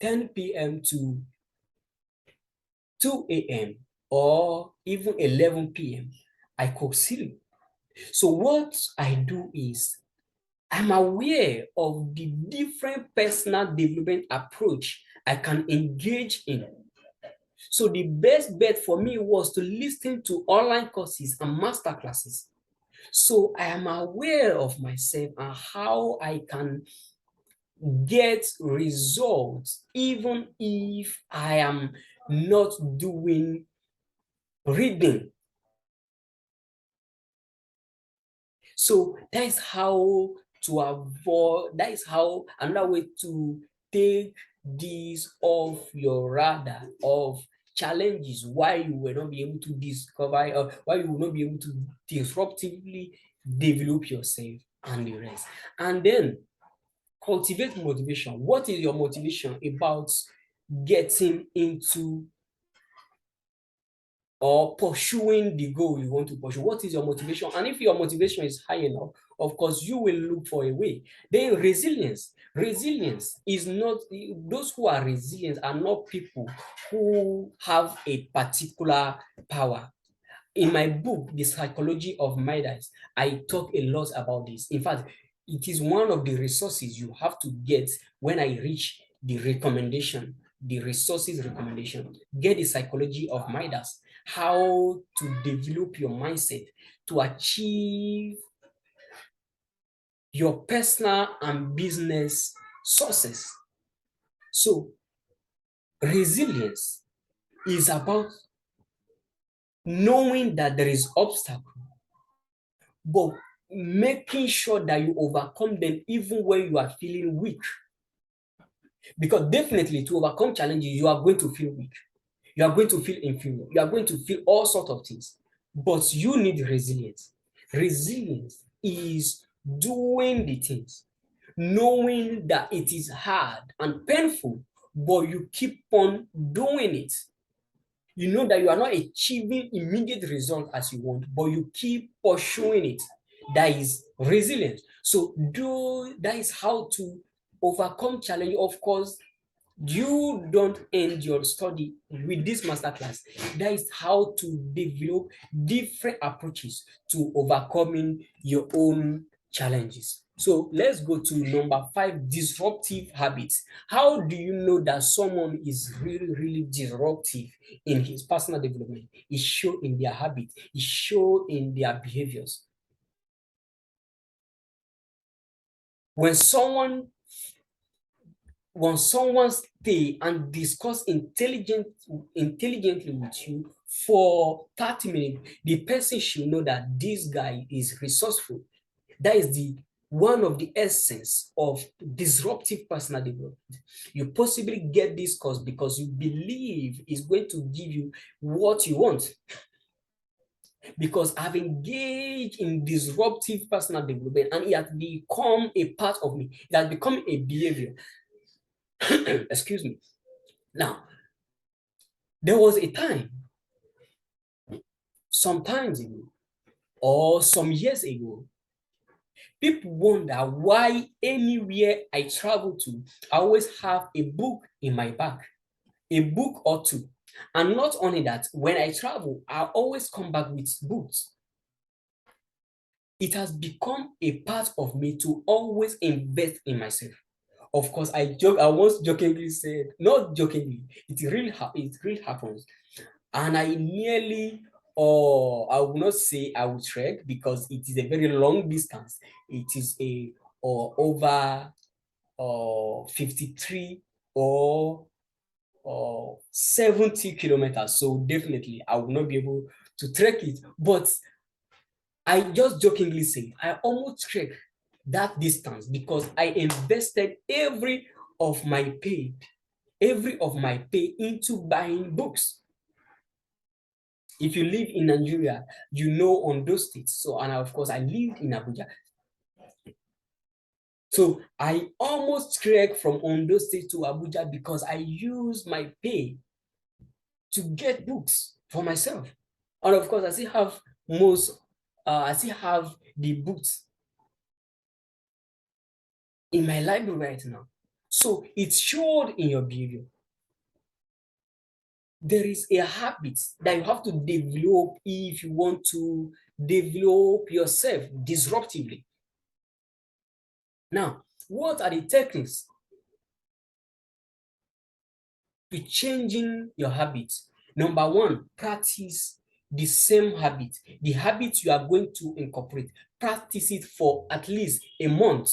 Speaker 1: 10 p.m. to 2 a.m. or even 11 p.m., I could sleep. So what I do is I'm aware of the different personal development approach I can engage in. So the best bet for me was to listen to online courses and master classes. So I am aware of myself and how I can get results even if I am not doing reading. So that is how to avoid, that is how another way to take these off your radar of challenges why you will not be able to discover or why you will not be able to disruptively develop yourself and the rest. And then cultivate motivation. What is your motivation about getting into or pursuing the goal you want to pursue? What is your motivation? And if your motivation is high enough, of course, you will look for a way. Then resilience. Resilience is not, those who are resilient are not people who have a particular power. In my book, The Psychology of Midas, I talk a lot about this. In fact, it is one of the resources you have to get when I reach the recommendation, the resources recommendation. Get the psychology of Midas, how to develop your mindset to achieve your personal and business success. So, resilience is about knowing that there is obstacle, but making sure that you overcome them even when you are feeling weak. Because definitely to overcome challenges, you are going to feel weak. You are going to feel inferior. You are going to feel all sorts of things. But you need resilience. Resilience is doing the things, knowing that it is hard and painful, but you keep on doing it. You know that you are not achieving immediate result as you want, but you keep pursuing it. That is resilience. So that is how to overcome challenge. Of course, you don't end your study with this masterclass. That is how to develop different approaches to overcoming your own challenges. So let's go to number 5, disruptive habits. How do you know that someone is really, really disruptive in his personal development? It shows in their habits, it shows in their behaviors. When someone stay and discuss intelligently with you for 30 minutes, the person should know that this guy is resourceful. That is the one of the essence of disruptive personal development. You possibly get this course because you believe it's going to give you what you want. Because I've engaged in disruptive personal development and it has become a part of me. It has become a behavior. Excuse me. Now, there was a time, sometimes ago, or some years ago, people wonder why anywhere I travel to, I always have a book in my bag, a book or two. And not only that, when I travel, I always come back with books. It has become a part of me to always invest in myself. Of course, I once jokingly said, not jokingly, it really happens. And I nearly, or I will not say I will trek because it is a very long distance. It is a or over 53 or 70 kilometers. So definitely I will not be able to trek it. But I just jokingly say I almost trek that distance because I invested every of my pay into buying books. If you live in Nigeria, you know Ondo State. So, and of course, I lived in Abuja. So I almost trek from Ondo State to Abuja because I used my pay to get books for myself. And of course, I still have the books in my library right now. So it showed in your behavior. There is a habit that you have to develop if you want to develop yourself disruptively. Now, what are the techniques to changing your habits? Number one, practice the same habit. The habit you are going to incorporate, practice it for at least a month.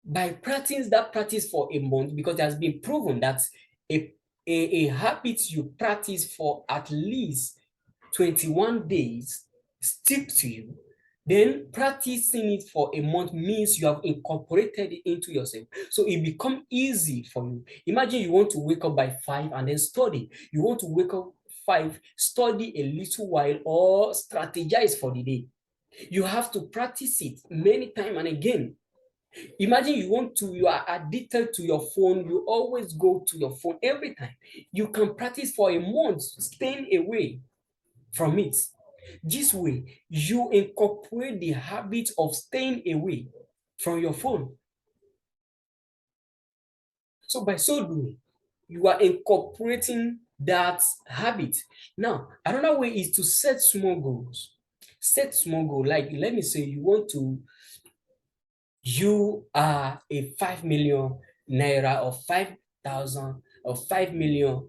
Speaker 1: By practicing that practice for a month, because it has been proven that a habit you practice for at least 21 days stick to you, then practicing it for a month means you have incorporated it into yourself. So it becomes easy for you. Imagine you want to wake up by 5 and then study. You want to wake up 5, study a little while, or strategize for the day. You have to practice it many times and again. Imagine you are addicted to your phone, you always go to your phone every time. You can practice for a month, staying away from it. This way, you incorporate the habit of staying away from your phone. So by so doing, you are incorporating that habit. Now, another way is to set small goals. Set small goal. Like, let me say you are a 5 million naira or 5,000 or $5 million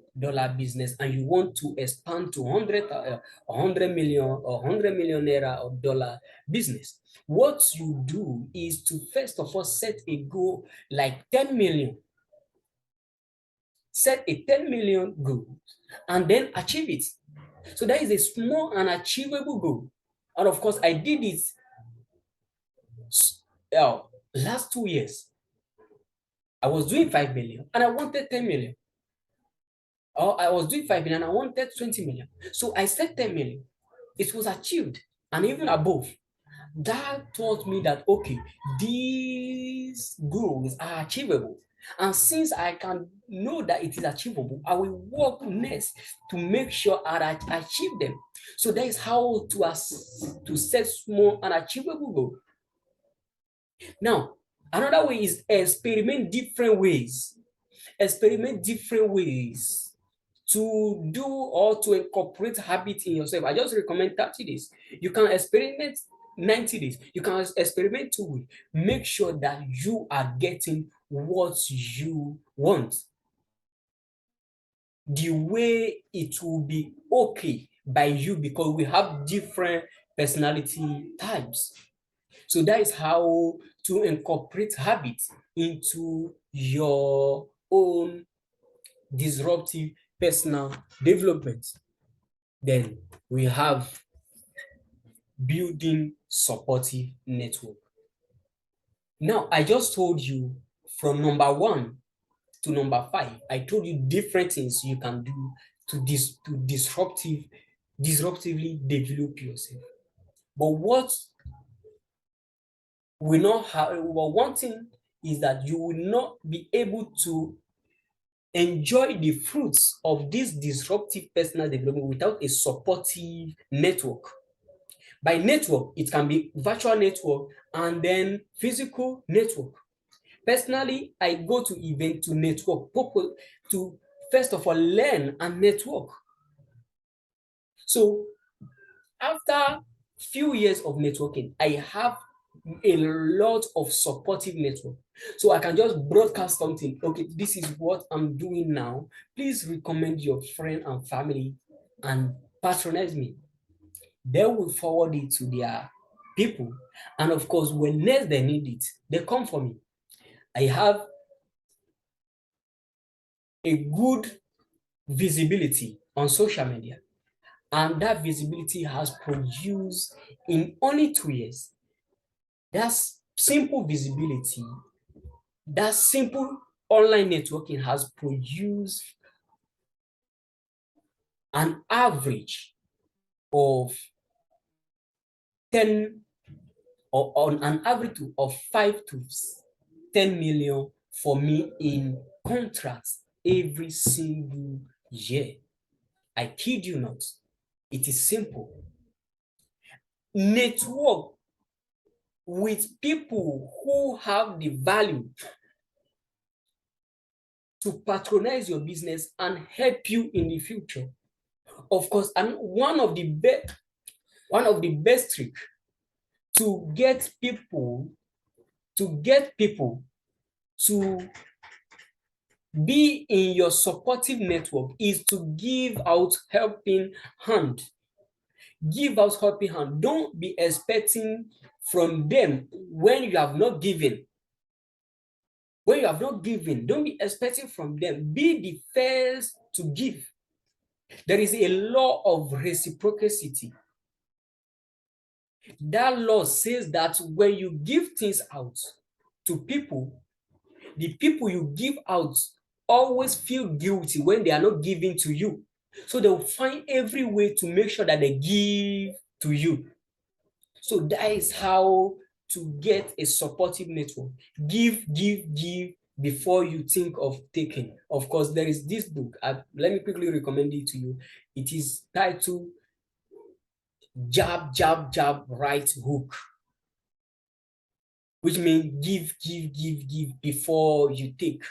Speaker 1: business, and you want to expand to 100 million or 100 million naira or dollar business. What you do is to first of all set a goal like 10 million. Set a 10 million goal and then achieve it. So that is a small and achievable goal. And of course, I did it last 2 years. I was doing 5 million and I wanted 10 million. Or I was doing 5 million and I wanted 20 million. So I said 10 million. It was achieved and even above. That taught me that, okay, these goals are achievable. And since I can know that it is achievable, I will work next to make sure I achieve them. So that is how to set small and achievable goals. Now, another way is experiment different ways. Experiment different ways to do or to incorporate habit in yourself. I just recommend 30 days. You can experiment 90 days. You can experiment 2 weeks. Make sure that you are getting what you want. The way it will be okay by you, because we have different personality types. So that is how to incorporate habits into your own disruptive personal development. Then we have building supportive network. Now, I just told you from number 1 to number 5, I told you different things you can do to disruptively develop yourself. But what will not have, well, one thing is that you will not be able to enjoy the fruits of this disruptive personal development without a supportive network. By network, it can be virtual network and then physical network. Personally, I go to event to network, to first of all learn and network. So after few years of networking, I have a lot of supportive network. So I can just broadcast something. Okay, this is what I'm doing now. Please recommend your friend and family and patronize me. They will forward it to their people. And of course, when next they need it, they come for me. I have a good visibility on social media. And that visibility has produced in only 2 years. That's simple visibility, that simple online networking has produced an average of 10 or on an average of 5 to 10 million for me in contracts every single year. I kid you not. It is simple. Network with people who have the value to patronize your business and help you in the future. Of course, and one of the best trick to get people to be in your supportive network is to give out helping hand. Give out helping hand. Don't be expecting from them when you have not given. When you have not given, don't be expecting from them. Be the first to give. There is a law of reciprocity. That law says that when you give things out to people, the people you give out always feel guilty when they are not giving to you. So they'll find every way to make sure that they give to you. So that is how to get a supportive network. Give, give, give before you think of taking. Of course, there is this book. Let me quickly recommend it to you. It is titled Jab, Jab, Jab, Right Hook, which means give, give, give, give before you take.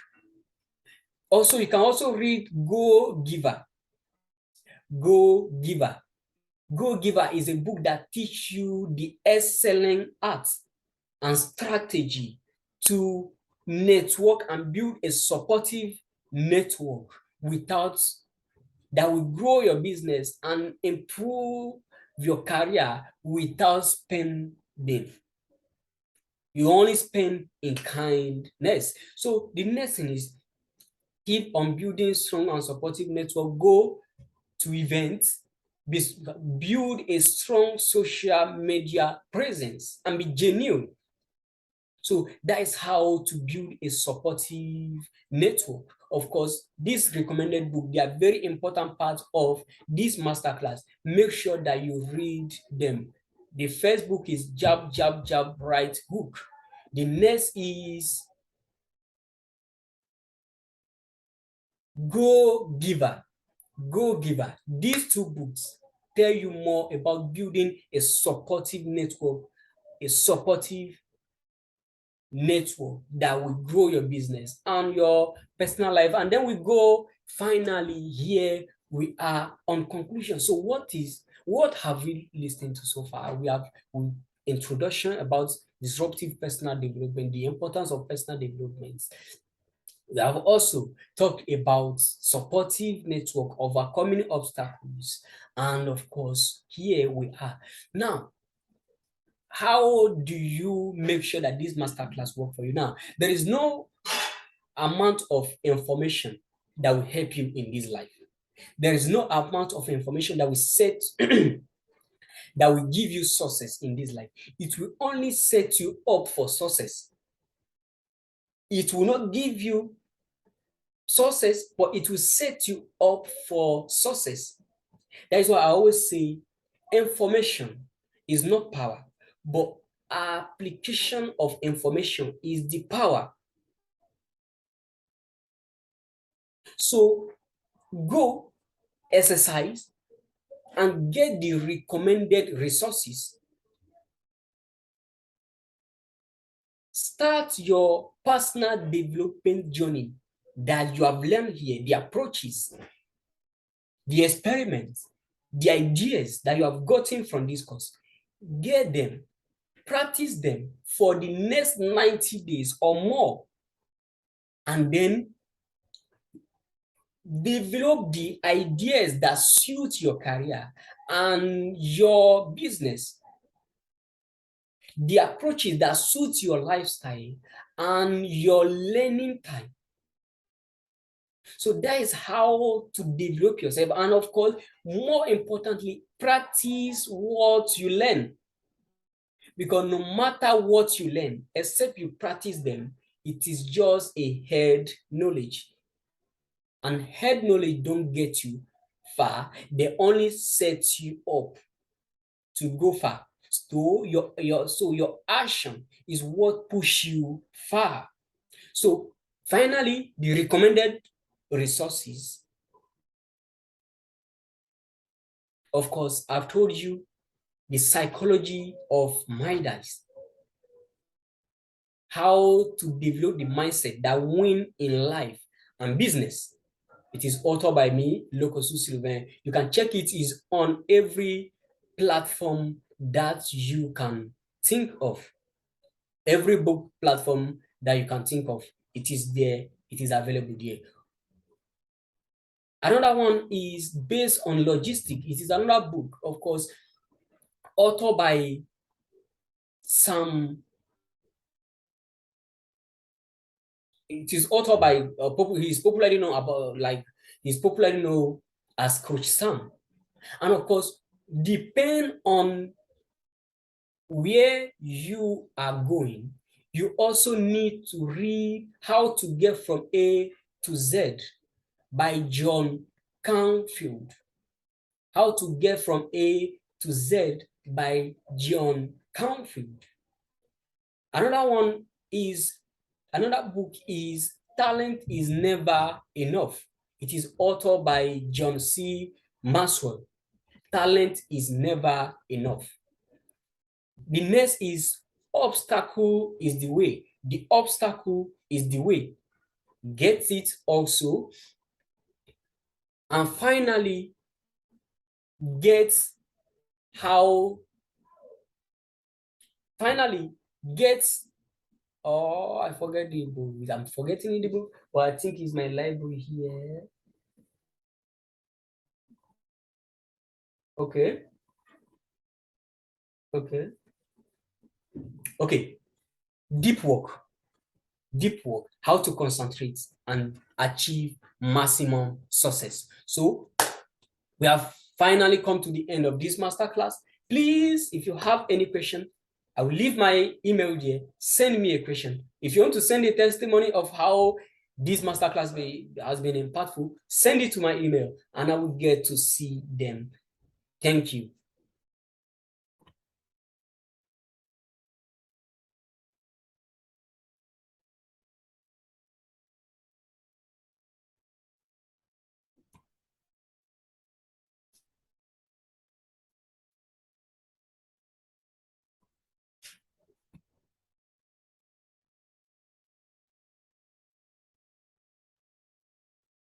Speaker 1: Also, you can also read Go Giver. Go Giver. Go Giver is a book that teaches you the excellent art and strategy to network and build a supportive network without that will grow your business and improve your career without spending. You only spend in kindness. So the next thing is keep on building strong and supportive network. Go to events, build a strong social media presence, and be genuine. So that is how to build a supportive network. Of course, this recommended book, they are very important part of this masterclass. Make sure that you read them. The first book is Jab, Jab, Jab, Right Hook. The next is Go Giver. Go Giver. These two books tell you more about building a supportive network, a supportive network that will grow your business and your personal life. And then we go finally here we are on conclusion. So what have we listened to so far? We have introduction about disruptive personal development, the importance of personal development. We have also talked about supportive network, overcoming obstacles, and of course, here we are. Now, how do you make sure that this masterclass work for you? Now, there is no amount of information that will help you in this life. There is no amount of information that will set that will give you success in this life. It will only set you up for success. It will not give you success, but it will set you up for success. That is why I always say information is not power, but application of information is the power. So go exercise and get the recommended resources. Start your personal development journey that you have learned here, the approaches, the experiments, the ideas that you have gotten from this course. Get them, practice them for the next 90 days or more, and then develop the ideas that suit your career and your business, the approaches that suit your lifestyle and your learning time. So that is how to develop yourself. And of course, more importantly, practice what you learn. Because no matter what you learn, except you practice them, it is just a head knowledge. And head knowledge don't get you far. They only set you up to go far. So your action is what push you far. So finally, the recommended resources. Of course, I've told you the psychology of Midas, how to develop the mindset that win in life and business. It is authored by me, Locosu Sylvain. You can check it. Is on every platform that you can think of. Every book platform that you can think of, it is there. It is available there. Another one is based on logistics. It is another book, of course, authored by some. It is authored by he's popularly known about he's popularly known as Coach Sam. And of course, depend on where you are going, you also need to read How to Get from A to Z by John Canfield. How to Get from A to Z by John Canfield. Another book is Talent is Never Enough. It is authored by John C. Maxwell. Talent is never enough. The next is Obstacle is the way. The obstacle is the way. Get it also. And finally, get how. Finally, get. Oh, I forget the book. I'm forgetting the book, but I think it's my library here. Okay. Okay. Okay. Deep work. Deep work. How to concentrate and achieve maximum success. So we have finally come to the end of this masterclass. Please, if you have any question, I will leave my email there. Send me a question. If you want to send a testimony of how this masterclass has been impactful, send it to my email and I will get to see them. Thank you.